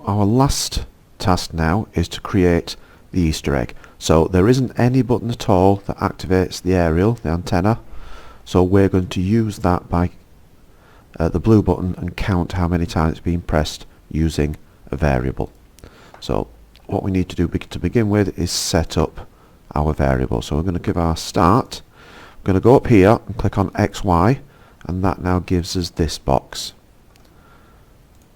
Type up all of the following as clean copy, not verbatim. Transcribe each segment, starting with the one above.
our last task now is to create the Easter egg. So there isn't any button at all that activates the aerial, the antenna, so we're going to use that by the blue button and count how many times it's been pressed using a variable. So what we need to do to begin with is set up our variable. So we're going to give our start. We're going to go up here and click on XY, and that now gives us this box.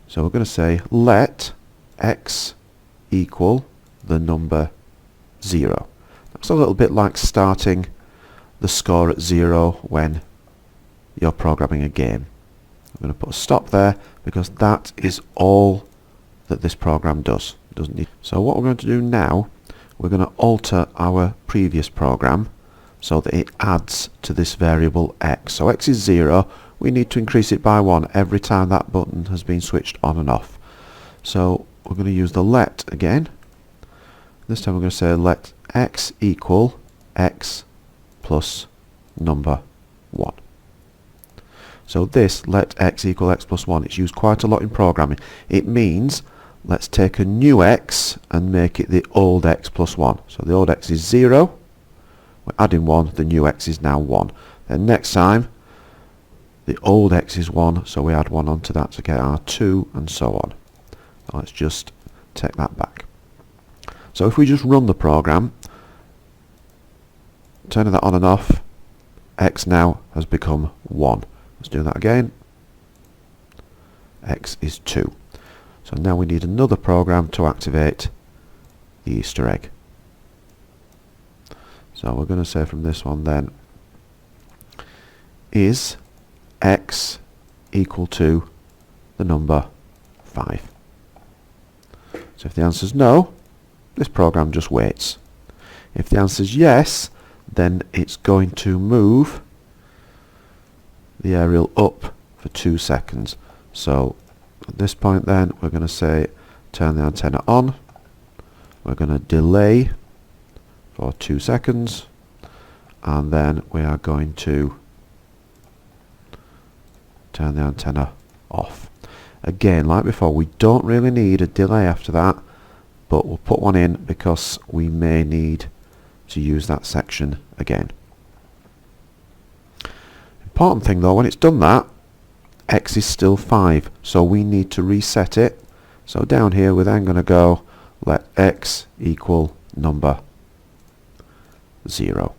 So we're going to say let x equal the number 0. That's a little bit like starting the score at 0 when you're programming a game. I'm going to put a stop there because that is all that this program does. It doesn't need. So what we're going to do now, we're going to alter our previous program so that it adds to this variable x. So x is 0. We need to increase it by 1 every time that button has been switched on and off. So we're going to use the let again. This time we're going to say let x equal x plus number 1. So this let x equal x plus 1, it's used quite a lot in programming. It means let's take a new x and make it the old x plus 1. So the old x is 0. We're adding 1. The new x is now 1. Then next time the old x is 1, so we add 1 onto that to get our 2 and so on. So let's just take that back. So if we just run the program, turning that on and off, x now has become 1. Let's do that again. X is 2. So now we need another program to activate the Easter egg. So we're going to say from this one then, is x equal to the number 5? So if the answer is no, this program just waits. If the answer is yes, then it's going to move the aerial up for 2 seconds. So at this point then we're going to say turn the antenna on. We're going to delay for 2 seconds, and then we are going to turn the antenna off. Again, like before, we don't really need a delay after that, but we'll put one in because we may need to use that section again. Important thing though, when it's done that, x is still 5, so we need to reset it. So down here we're then going to go let x equal number 0.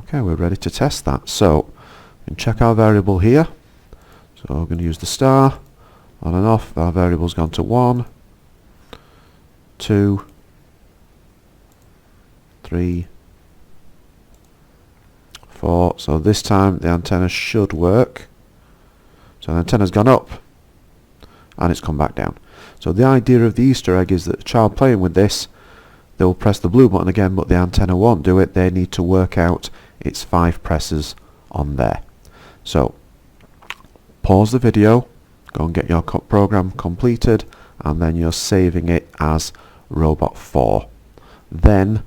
Okay, we're ready to test that. So we can check our variable here. So we're going to use the star, on and off. Our variable's gone to 1, 2, 3, 4. So this time the antenna should work. So the antenna's gone up and it's come back down. So the idea of the Easter egg is that a child playing with this, they will press the blue button again, but the antenna won't do it. They need to work out its 5 presses on there. So pause the video, go and get your program completed, and then you're saving it as Robot 4. Then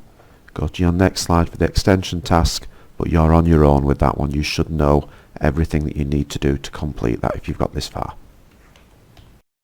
go to your next slide for the extension task, but you're on your own with that one. You should know everything that you need to do to complete that if you've got this far.